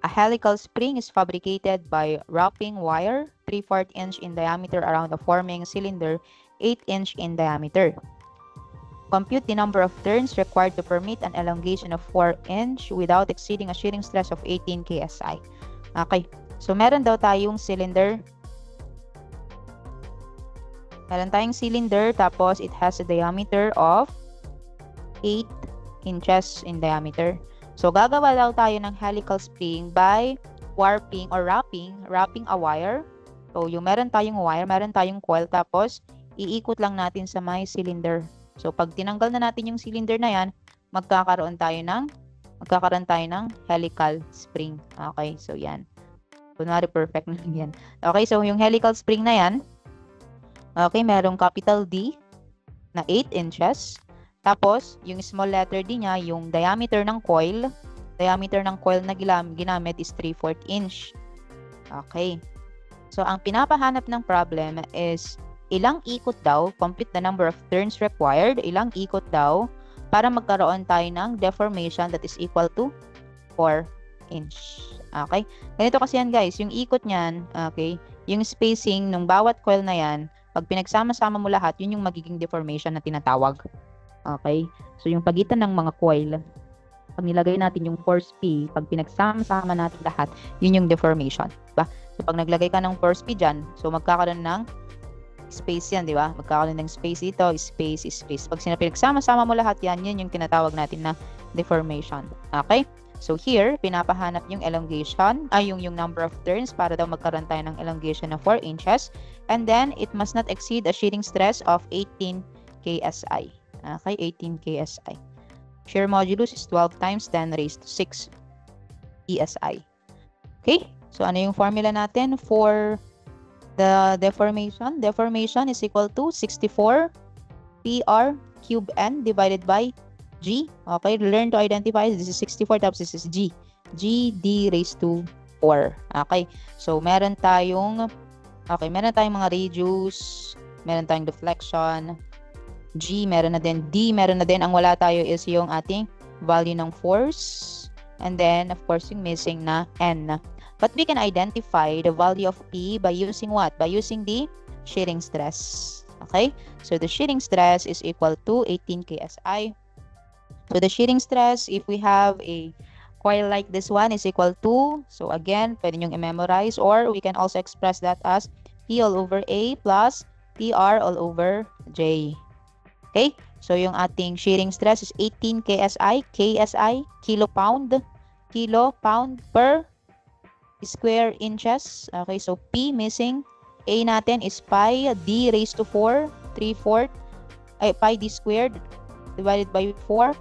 A helical spring is fabricated by wrapping wire 3/4 inch in diameter around a forming cylinder 8 inch in diameter. Compute the number of turns required to permit an elongation of 4 inch without exceeding a shearing stress of 18 KSI. Okay. So, meron daw tayong cylinder. Meron tayong cylinder, tapos it has a diameter of 8 inches in diameter. So, gagawa daw tayo ng helical spring by warping or wrapping a wire. So, yung meron tayong wire, meron tayong coil, tapos iikot lang natin sa may cylinder. So, pag tinanggal na natin yung cylinder na yan, magkakaroon tayo ng helical spring. Okay, so yan. Kunwari, perfect na yan. Okay, so yung helical spring na yan, okay, merong capital D na 8 inches. Tapos, yung small letter D niya, yung diameter ng coil na ginamit is 3/4 inch. Okay. So, ang pinapahanap ng problem is ilang ikot daw, compute the number of turns required, ilang ikot daw para magkaroon tayo ng deformation that is equal to 4 inch. Okay? Ganito kasi yan guys, yung ikot niyan, okay, yung spacing ng bawat coil na yan, pag pinagsama-sama mo lahat, yun yung magiging deformation na tinatawag. Okay? So, yung pagitan ng mga coil, pag nilagay natin yung force P, pag pinagsama-sama natin lahat, yun yung deformation. Diba? So, pag naglagay ka ng force P dyan, so magkakaroon ng space yan, di ba? Magkakaroon ng space dito, space. Pag pinagsama-sama mo lahat yan, yun yung tinatawag natin na deformation. Okay? So, here, pinapahanap yung elongation, yung number of turns para daw magkaroon tayo ng elongation na 4 inches. And then, it must not exceed a shearing stress of 18 KSI. Okay? 18 KSI. Shear modulus is 12 times 10 raised to 6 PSI. Okay? So, ano yung formula natin for the deformation? Deformation is equal to 64 PR cube N divided by G. Okay, learn to identify. This is 64 tapos this is G. G D raised to 4. Okay, so meron tayong mga radius, meron tayong deflection, G, meron na din, D, meron na din. Ang wala tayo is yung ating value ng force, and then of course yung missing na N. But we can identify the value of P by using what? By using the shearing stress. Okay? So, the shearing stress is equal to 18 KSI. So, the shearing stress, if we have a coil like this one, is equal to, so again, pwede nyong i-memorize, or we can also express that as P all over A plus PR all over J. Okay? So, yung ating shearing stress is 18 KSI, kilopound per square inches. Okay, so P missing. A natin is pi D raised to 4, 3/4, pi D squared divided by 4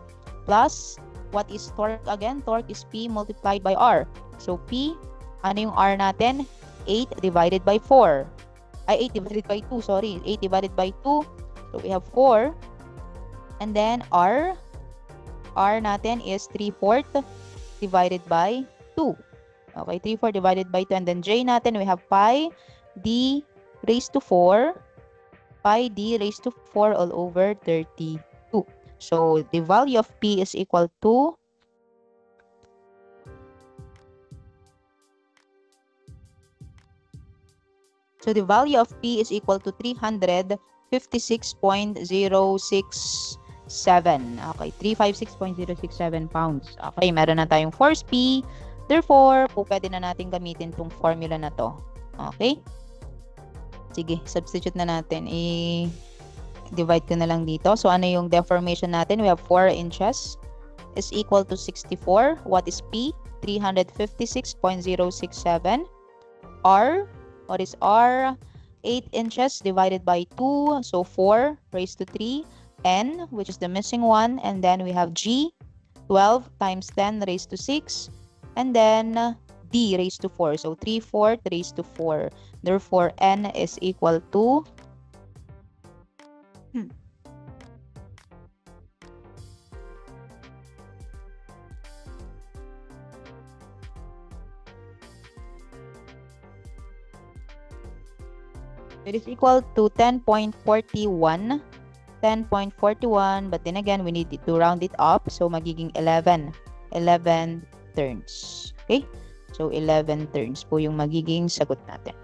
plus, what is torque again? Torque is P multiplied by R. So P, ano yung R natin? 8 divided by 4. 8 divided by 2, sorry. 8 divided by 2. So we have 4. And then R natin is 3/4 divided by 2. Okay, 3/4 divided by 2. And then J natin, we have pi D raised to 4. Pi D raised to 4 all over 32. So, the value of P is equal to the value of P is equal to 356.067. Okay, 356.067 pounds. Okay, meron na tayong force P. Therefore, pwede na natin gamitin tong formula na to. Okay? Sige, substitute na natin. I-divide ko na lang dito. So, ano yung deformation natin? We have 4 inches is equal to 64. What is P? 356.067. R, what is R? 8 inches divided by 2. So, 4 raised to 3. N, which is the missing one. And then we have G, 12 times 10 raised to 6. And then D raised to 4. So, 3/4 raised to 4. Therefore, N is equal to 10.41. 10.41, but then again, we need to round it up. So, magiging 11 turns. Okay? So, 11 turns po yung magiging sagot natin.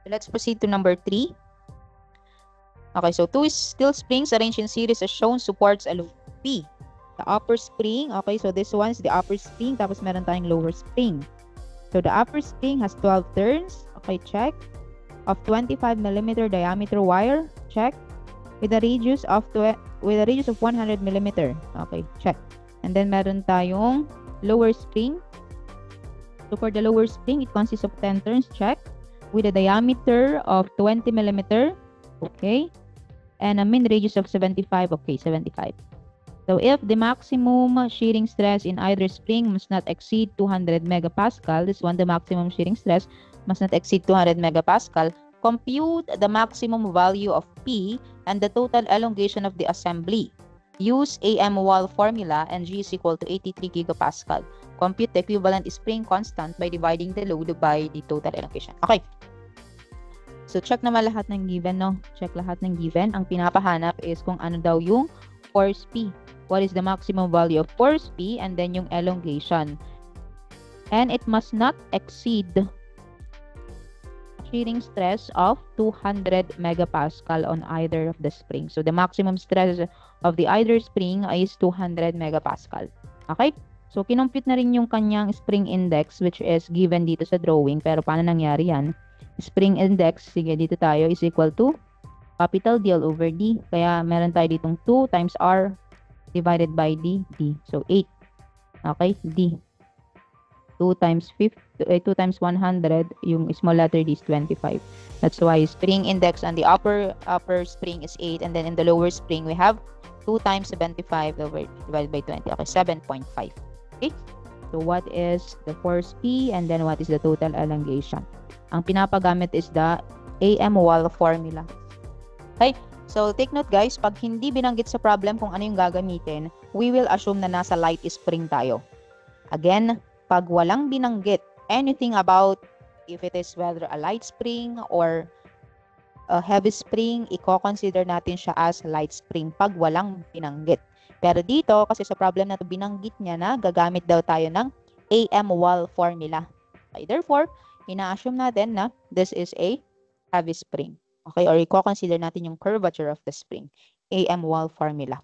So, let's proceed to number 3. Okay, so 2 steel springs arranged in series as shown supports a load P. The upper spring, okay, so this one is the upper spring, tapos meron tayong lower spring. So, the upper spring has 12 turns, okay, check. Of 25 millimeter diameter wire, check. With a radius of 100 millimeter, okay, check. And then meron tayong lower spring. So, for the lower spring, it consists of 10 turns, check. With a diameter of 20 millimeter, okay. And a mean radius of 75, okay, 75. So, if the maximum shearing stress in either spring must not exceed 200 megapascal, this one, the maximum shearing stress must not exceed 200 megapascal, compute the maximum value of P and the total elongation of the assembly. Use AM wall formula and G is equal to 83 gigapascal. Compute the equivalent spring constant by dividing the load by the total elongation. Okay. So, check naman lahat ng given, no? Check lahat ng given. Ang pinapahanap is kung ano daw yung force P. What is the maximum value of force P and then yung elongation. And it must not exceed shearing stress of 200 megapascal on either of the spring. So, the maximum stress of the either spring is 200 megapascal. Okay? So, kinompute na rin yung kanyang spring index which is given dito sa drawing. Pero, paano nangyari yan? Spring index, sige, dito tayo, is equal to capital D all over D. Kaya, meron tayo ditong 2 times R divided by D. So, 8. Okay? D. 2 times 100, yung small letter D is 25. That's why spring index on the upper spring is 8, and then in the lower spring we have 2 times 75 divided by 20. Okay, 7.5. Okay? So what is the force P and then what is the total elongation? Ang pinapagamit is the AM wall formula. Okay? So take note guys, pag hindi binanggit sa problem kung ano yung gagamitin, we will assume na nasa light spring tayo. Again, pag walang binanggit anything about if it is whether a light spring or a heavy spring, i-consider natin siya as light spring pag walang binanggit. Pero dito, kasi sa problem na ito, binanggit niya na gagamit daw tayo ng AM wall formula. Okay, therefore, ina-assume natin na this is a heavy spring. Okay, or i-consider natin yung curvature of the spring. AM wall formula.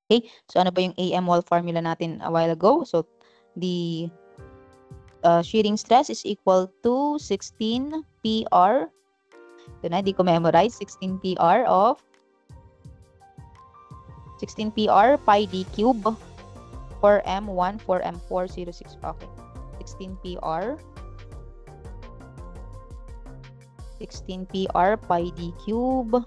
Okay, so ano ba yung AM wall formula natin a while ago? So, the shearing stress is equal to 16 PR. Ito na, di ko memorize. 16 PR of 16 PR pi d cube for M1 for M406. Okay. 16 PR 16 PR pi d cube,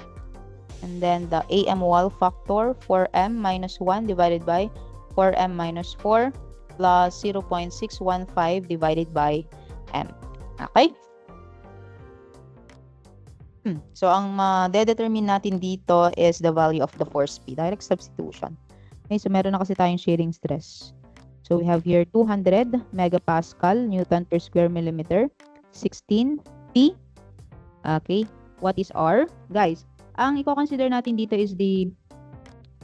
and then the AM wall factor 4M minus 1 divided by 4M minus 4 plus 0.615 divided by M. Okay? So, ang determine natin dito is the value of the force P. Direct substitution. Okay, so meron na kasi tayong shearing stress. So, we have here 200 megapascal Newton per square millimeter. 16 P. Okay, what is R? Guys, ang i-consider natin dito is the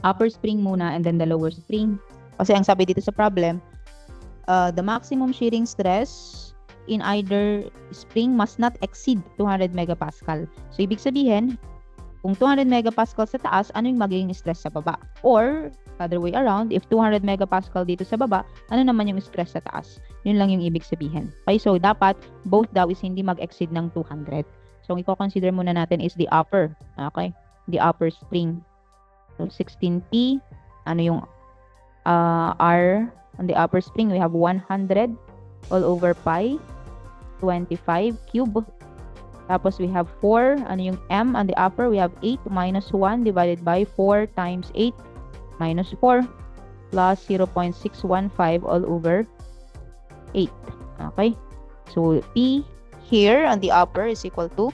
upper spring muna and then the lower spring. Kasi ang sabi dito sa problem, the maximum shearing stress in either spring must not exceed 200 megapascal. So, ibig sabihin, kung 200 megapascal sa taas, ano yung magiging stress sa baba? Or, other way around, if 200 megapascal dito sa baba, ano naman yung stress sa taas? Yun lang yung ibig sabihin. Okay, so dapat, both daw is hindi mag-exceed ng 200. So, ang i-consider muna natin is the upper. Okay? The upper spring. So, 16P. Ano yung R on the upper spring? We have 100 all over pi. 25 cube. Tapos we have 4. Ano yung M on the upper? We have 8 minus 1 divided by 4 times 8 minus 4 plus 0.615 all over 8. Okay? So, P here on the upper is equal to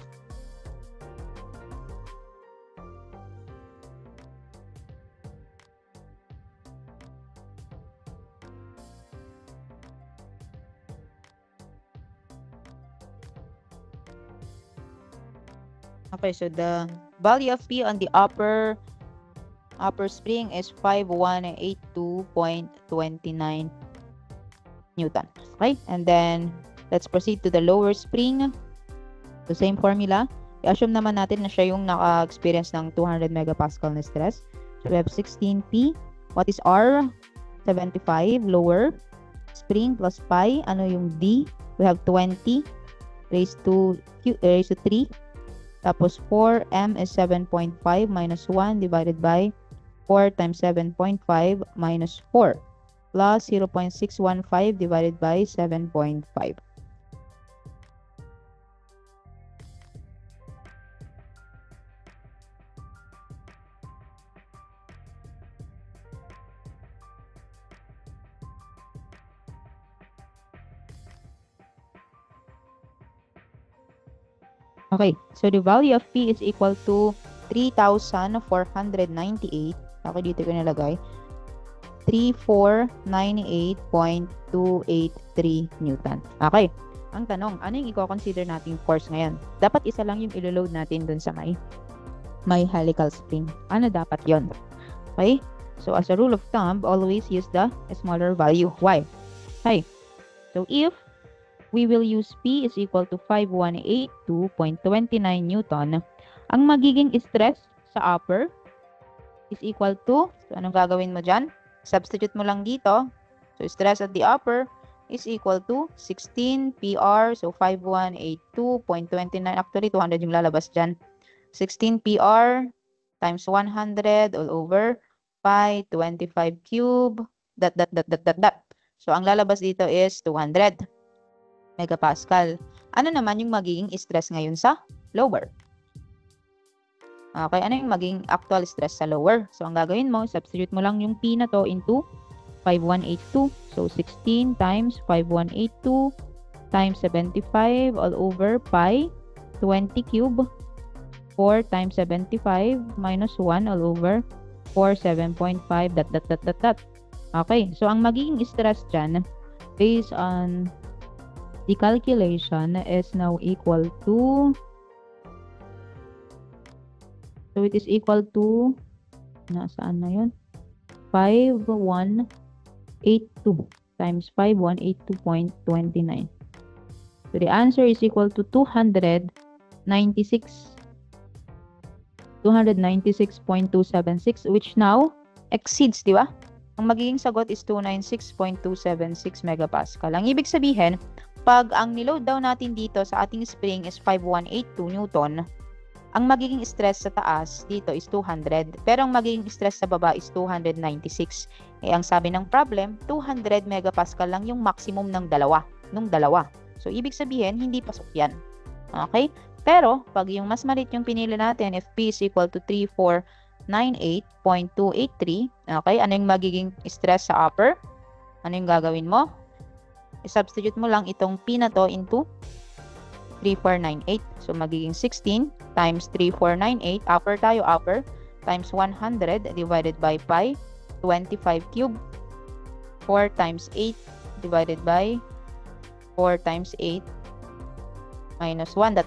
okay, so the value of P on the upper spring is 5182.29 Newton. Okay? And then, let's proceed to the lower spring. The same formula. I-assume naman natin na siya yung naka-experience ng 200 megapascal na stress. So, we have 16P. What is R? 75. Lower spring plus pi. Ano yung D? We have 20 raised to 3. Tapos 4M is 7.5 minus 1 divided by 4 times 7.5 minus 4 plus 0.615 divided by 7.5. Okay, so the value of P is equal to 3,498. Okay, dito ko nilagay. 3,498.283 Newton. Okay, ang tanong, ano yung i-consider nating force ngayon? Dapat isa lang yung ilo-load natin dun sa may helical spring. Ano dapat yon? Okay, so as a rule of thumb, always use the smaller value. Why? Okay, so if we will use P is equal to 5182.29 Newton. Ang magiging stress sa upper is equal to, so anong gagawin mo dyan? Substitute mo lang dito. So, stress at the upper is equal to 16 PR. So, 5182.29. Actually, 200 yung lalabas dyan. 16 PR times 100 all over pi 25 cube. Dot. So, ang lalabas dito is 200 megapascal. Ano naman yung magiging stress ngayon sa lower? Okay, ano yung magiging actual stress sa lower? So, ang gagawin mo, substitute mo lang yung P na to into 5182. So, 16 times 5182 times 75 all over pi 20 cube. 4 times 75 minus 1 all over 4, 7.5 dot. Okay, so ang magiging stress dyan based on the calculation is now equal to, so it is equal to, nasaan na yun? 5182 times 5182.29. So the answer is equal to 296.276, which now exceeds, di ba? Ang magiging sagot is 296.276 megapascal. Ang ibig sabihin, pag ang niload daw natin dito sa ating spring is 5182 Newton, ang magiging stress sa taas dito is 200. Pero ang magiging stress sa baba is 296. Eh, ang sabi ng problem, 200 megapascal lang yung maximum ng dalawa. So, ibig sabihin, hindi pasok yan. Okay? Pero, pag yung mas maliit yung pinili natin, if P is equal to 3498.283, okay, ano yung magiging stress sa upper? Ano yung gagawin mo? I-substitute mo lang itong P na to into 3498. So, magiging 16 times 3498, upper tayo, upper, times 100 divided by pi, 25 cube, 4 times 8 divided by 4 times 8 minus 1, dot.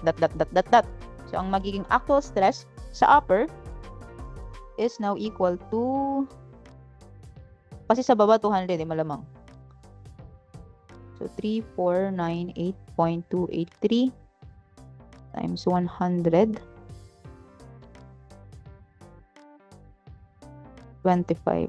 So, ang magiging actual stress sa upper is now equal to, kasi sa baba 200, malamang. So, 3498.283 times 100, 25.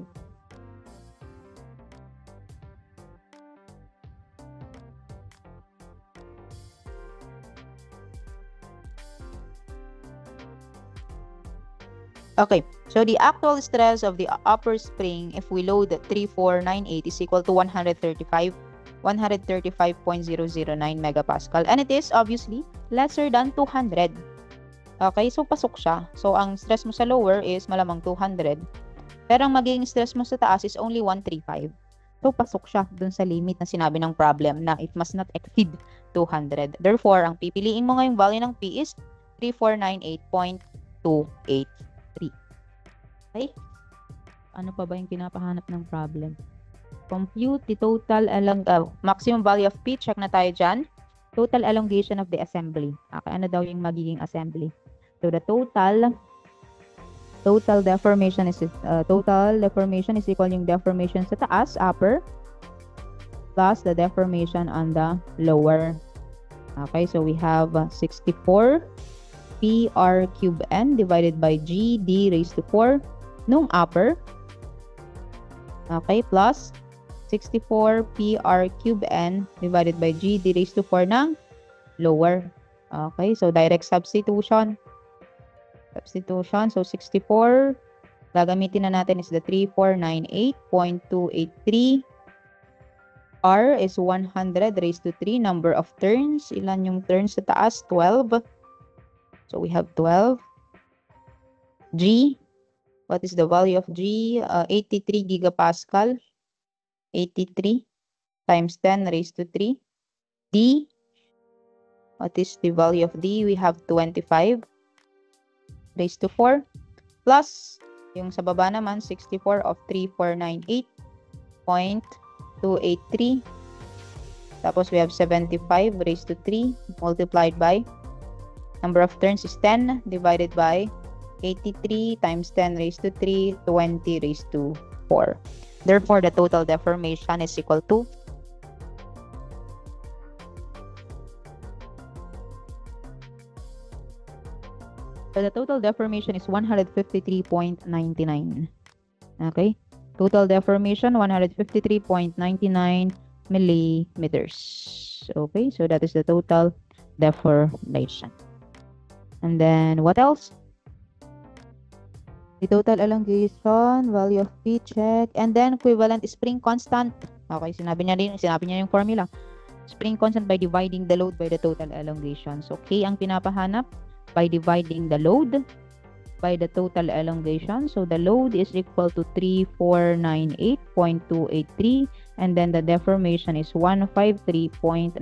Okay, so the actual stress of the upper spring, if we load 3498, is equal to 135.009 megapascal, and it is obviously lesser than 200. Okay, so pasok siya. So ang stress mo sa lower is malamang 200, pero ang magiging stress mo sa taas is only 135. So pasok siya dun sa limit na sinabi ng problem na it must not exceed 200. Therefore, ang pipiliin mo ngayong value ng P is 3498.283. Okay? Ano pa ba yung pinapahanap ng problem? Compute the total maximum value of P. Check na tayo dyan. Total elongation of the assembly. Okay, ano daw yung magiging assembly? So the total deformation is equal yung deformation sa taas, upper, plus the deformation on the lower. Okay, so we have 64 PR cube N divided by GD raised to 4 nung upper. Okay, plus 64 PR cube N divided by GD raised to 4 ng lower. Okay, so direct substitution. So 64, gagamitin na natin is the 3498.283. R is 100 raised to 3, number of turns. Ilan yung turns sa taas? 12. So we have 12. G, what is the value of G? 83 gigapascal. 83 times 10 raised to 3. D, what is the value of D? We have 25 raised to 4. Plus, yung sa baba naman, 64 of 3498.283. Tapos we have 75 raised to 3 multiplied by number of turns is 10 divided by 83 times 10 raised to 3, 20 raised to 4. Therefore, the total deformation is equal to the total deformation is 153.99. Okay? Total deformation 153.99 millimeters. Okay, so that is the total deformation. And then what else? The total elongation, value of P check, and then equivalent spring constant. Okay, sinabi niya yung formula. Spring constant by dividing the load by the total elongation. So K ang pinapahanap by dividing the load by the total elongation. So the load is equal to 3498.283 and then the deformation is 153.99.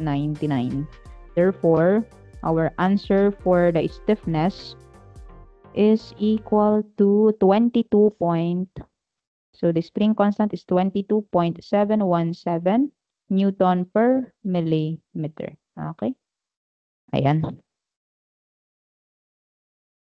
Therefore, our answer for the stiffness is equal to 22. So the spring constant is 22.717 Newton per millimeter. Okay? Ayan.